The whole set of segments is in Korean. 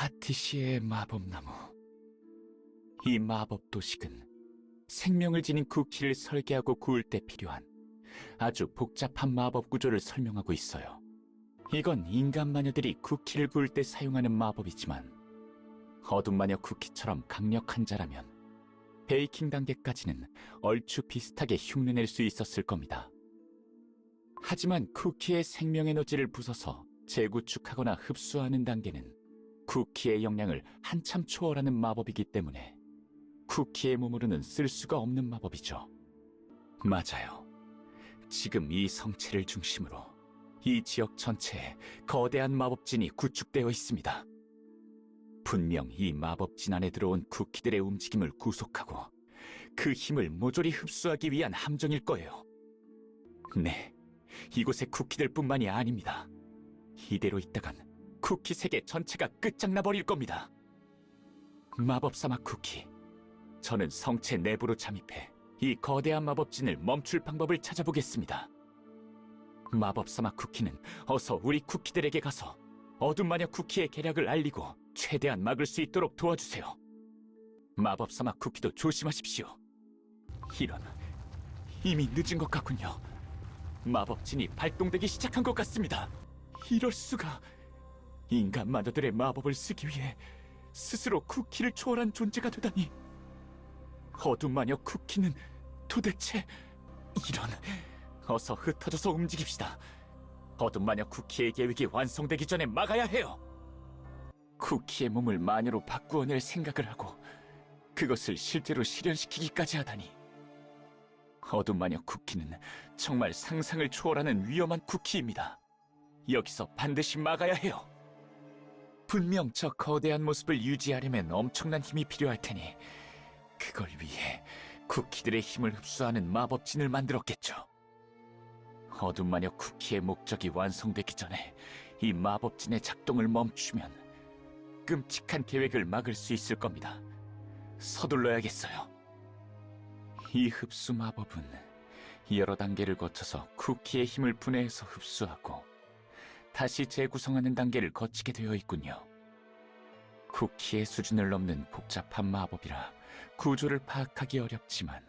파티시의 마법나무. 이 마법 도식은 생명을 지닌 쿠키를 설계하고 구울 때 필요한 아주 복잡한 마법 구조를 설명하고 있어요. 이건 인간 마녀들이 쿠키를 구울 때 사용하는 마법이지만 어둠 마녀 쿠키처럼 강력한 자라면 베이킹 단계까지는 얼추 비슷하게 흉내낼 수 있었을 겁니다. 하지만 쿠키의 생명 에너지를 부숴서 재구축하거나 흡수하는 단계는 쿠키의 역량을 한참 초월하는 마법이기 때문에 쿠키의 몸으로는 쓸 수가 없는 마법이죠. 맞아요. 지금 이 성체를 중심으로 이 지역 전체에 거대한 마법진이 구축되어 있습니다. 분명 이 마법진 안에 들어온 쿠키들의 움직임을 구속하고 그 힘을 모조리 흡수하기 위한 함정일 거예요. 네, 이곳의 쿠키들뿐만이 아닙니다. 이대로 있다간 쿠키 세계 전체가 끝장나버릴 겁니다. 마법사막 쿠키, 저는 성체 내부로 잠입해 이 거대한 마법진을 멈출 방법을 찾아보겠습니다. 마법사막 쿠키는 어서 우리 쿠키들에게 가서 어둠 마녀 쿠키의 계략을 알리고 최대한 막을 수 있도록 도와주세요. 마법사막 쿠키도 조심하십시오. 이런, 이미 늦은 것 같군요. 마법진이 발동되기 시작한 것 같습니다. 이럴 수가. 인간 마녀들의 마법을 쓰기 위해 스스로 쿠키를 초월한 존재가 되다니. 어둠 마녀 쿠키는 도대체... 이런... 어서 흩어져서 움직입시다. 어둠 마녀 쿠키의 계획이 완성되기 전에 막아야 해요. 쿠키의 몸을 마녀로 바꾸어낼 생각을 하고 그것을 실제로 실현시키기까지 하다니. 어둠 마녀 쿠키는 정말 상상을 초월하는 위험한 쿠키입니다. 여기서 반드시 막아야 해요. 분명 저 거대한 모습을 유지하려면 엄청난 힘이 필요할 테니 그걸 위해 쿠키들의 힘을 흡수하는 마법진을 만들었겠죠. 어둠 마녀 쿠키의 목적이 완성되기 전에 이 마법진의 작동을 멈추면 끔찍한 계획을 막을 수 있을 겁니다. 서둘러야겠어요. 이 흡수 마법은 여러 단계를 거쳐서 쿠키의 힘을 분해해서 흡수하고 다시 재구성하는 단계를 거치게 되어 있군요. 쿠키의 수준을 넘는 복잡한 마법이라 구조를 파악하기 어렵지만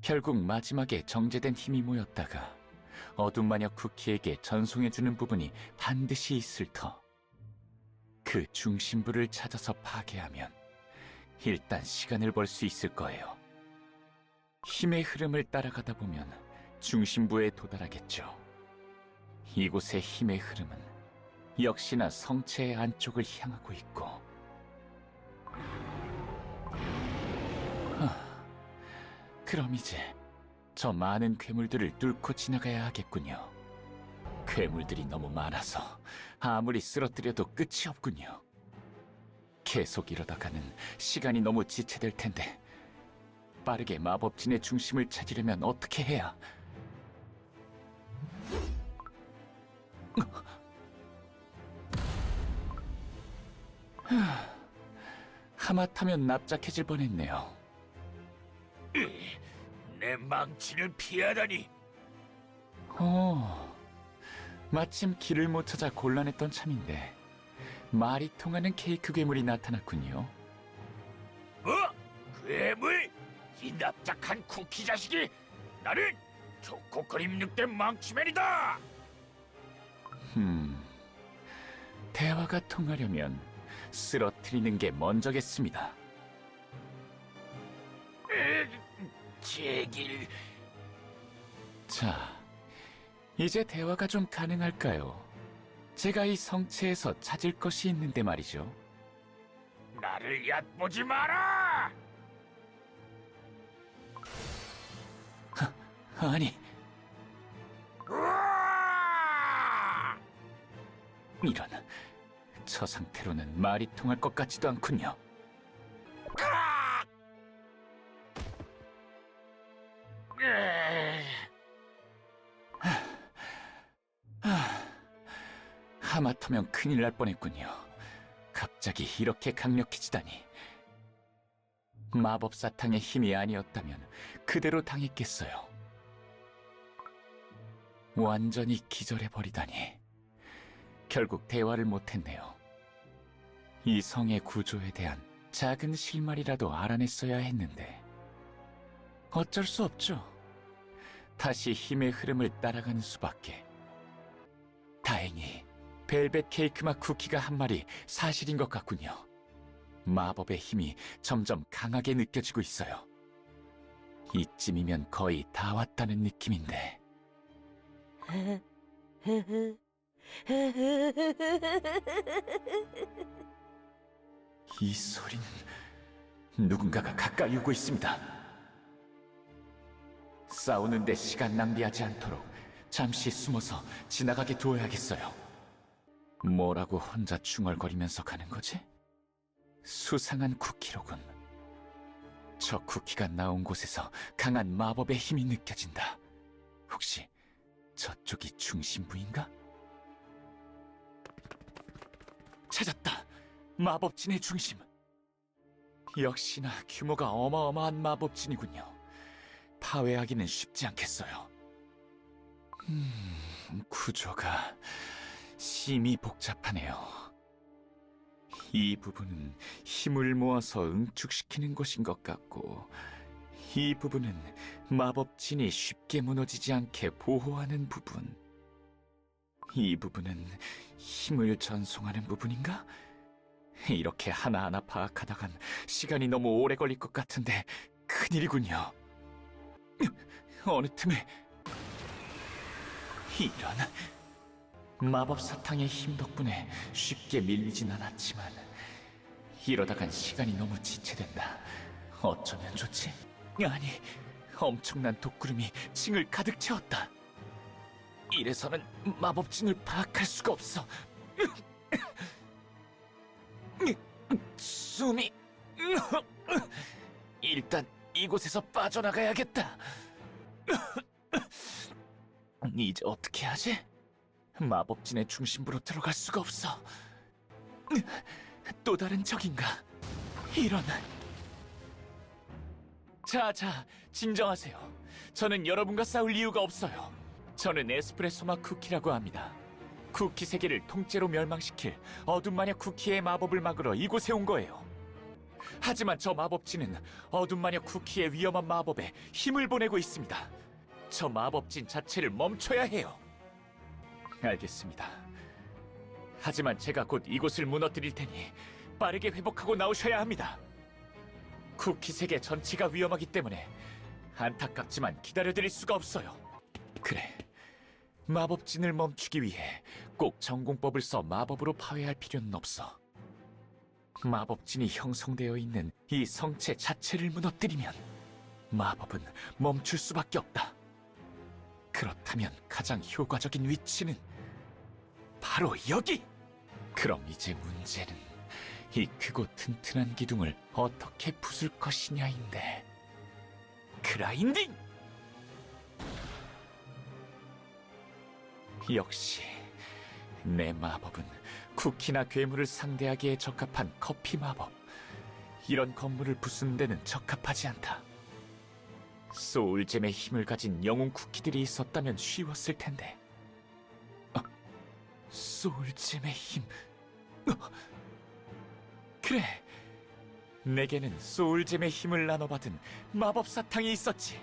결국 마지막에 정제된 힘이 모였다가 어둠 마녀 쿠키에게 전송해주는 부분이 반드시 있을 터. 그 중심부를 찾아서 파괴하면 일단 시간을 벌 수 있을 거예요. 힘의 흐름을 따라가다 보면 중심부에 도달하겠죠. 이곳의 힘의 흐름은 역시나 성체의 안쪽을 향하고 있고. 그럼 이제 저 많은 괴물들을 뚫고 지나가야 하겠군요. 괴물들이 너무 많아서 아무리 쓰러뜨려도 끝이 없군요. 계속 이러다가는 시간이 너무 지체될 텐데 빠르게 마법진의 중심을 찾으려면 어떻게 해야... 하마터면 납작해질 뻔했네요. 내 망치를 피하다니. 마침 길을 못 찾아 곤란했던 참인데 말이 통하는 케이크 괴물이 나타났군요. 괴물? 이 납작한 쿠키 자식이! 나는 초코크림 늑대 망치맨이다! 대화가 통하려면 쓰러뜨리는 게 먼저겠습니다. 제길... 자, 이제 대화가 좀 가능할까요? 제가 이 성체에서 찾을 것이 있는데 말이죠. 나를 얕보지 마라! 아니, 으아! 이런... 저 상태로는 말이 통할 것 같지도 않군요. 하마터면 큰일 날 뻔했군요. 갑자기 이렇게 강력해지다니. 마법 사탕의 힘이 아니었다면 그대로 당했겠어요. 완전히 기절해버리다니. 결국 대화를 못했네요. 이 성의 구조에 대한 작은 실마리라도 알아냈어야 했는데 어쩔 수 없죠. 다시 힘의 흐름을 따라가는 수밖에. 다행히 벨벳 케이크 맛 쿠키가 한 마리 사실인 것 같군요. 마법의 힘이 점점 강하게 느껴지고 있어요. 이쯤이면 거의 다 왔다는 느낌인데. 이 소리는 누군가가 가까이 오고 있습니다. 싸우는데 시간 낭비하지 않도록 잠시 숨어서 지나가게 두어야겠어요. 뭐라고 혼자 중얼거리면서 가는 거지? 수상한 쿠키로군. 저 쿠키가 나온 곳에서 강한 마법의 힘이 느껴진다. 혹시 저쪽이 중심부인가? 찾았다! 마법진의 중심! 역시나 규모가 어마어마한 마법진이군요. 파괴하기는 쉽지 않겠어요. 구조가 심히 복잡하네요. 이 부분은 힘을 모아서 응축시키는 곳인 것 같고, 이 부분은 마법진이 쉽게 무너지지 않게 보호하는 부분. 이 부분은 힘을 전송하는 부분인가? 이렇게 하나하나 파악하다간 시간이 너무 오래 걸릴 것 같은데 큰일이군요. 어느 틈에 이런... 마법 사탕의 힘 덕분에 쉽게 밀리진 않았지만 이러다간 시간이 너무 지체된다. 어쩌면 좋지? 아니, 엄청난 독구름이 층을 가득 채웠다. 이래서는 마법진을 파악할 수가 없어. 숨이... 일단 이곳에서 빠져나가야겠다. 이제 어떻게 하지? 마법진의 중심부로 들어갈 수가 없어. 또 다른 적인가? 이런... 자, 진정하세요. 저는 여러분과 싸울 이유가 없어요. 저는 에스프레소 맛 쿠키라고 합니다. 쿠키 세계를 통째로 멸망시킬 어둠 마녀 쿠키의 마법을 막으러 이곳에 온 거예요. 하지만 저 마법진은 어둠 마녀 쿠키의 위험한 마법에 힘을 보내고 있습니다. 저 마법진 자체를 멈춰야 해요. 알겠습니다. 하지만 제가 곧 이곳을 무너뜨릴 테니 빠르게 회복하고 나오셔야 합니다. 쿠키 세계 전체가 위험하기 때문에 안타깝지만 기다려드릴 수가 없어요. 그래, 마법진을 멈추기 위해 꼭 전공법을 써 마법으로 파괴할 필요는 없어. 마법진이 형성되어 있는 이 성체 자체를 무너뜨리면 마법은 멈출 수밖에 없다. 그렇다면 가장 효과적인 위치는 바로 여기! 그럼 이제 문제는 이 크고 튼튼한 기둥을 어떻게 부술 것이냐인데. 그라인딩! 역시 내 마법은 쿠키나 괴물을 상대하기에 적합한 커피 마법. 이런 건물을 부수는 데는 적합하지 않다. 소울잼의 힘을 가진 영웅 쿠키들이 있었다면 쉬웠을 텐데. 소울잼의 힘... 그래, 내게는 소울잼의 힘을 나눠받은 마법 사탕이 있었지.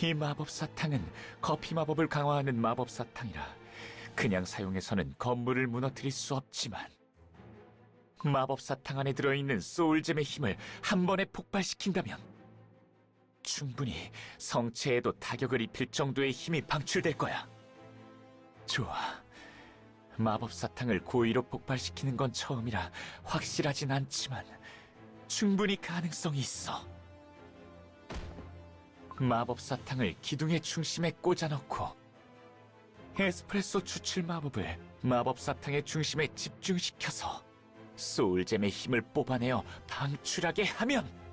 이 마법 사탕은 커피 마법을 강화하는 마법 사탕이라 그냥 사용해서는 건물을 무너뜨릴 수 없지만 마법 사탕 안에 들어있는 소울잼의 힘을 한 번에 폭발시킨다면 충분히 성체에도 타격을 입힐 정도의 힘이 방출될 거야. 좋아. 마법 사탕을 고의로 폭발시키는 건 처음이라 확실하진 않지만 충분히 가능성이 있어. 마법 사탕을 기둥의 중심에 꽂아 넣고 에스프레소 추출 마법을 마법 사탕의 중심에 집중시켜서 소울잼의 힘을 뽑아내어 방출하게 하면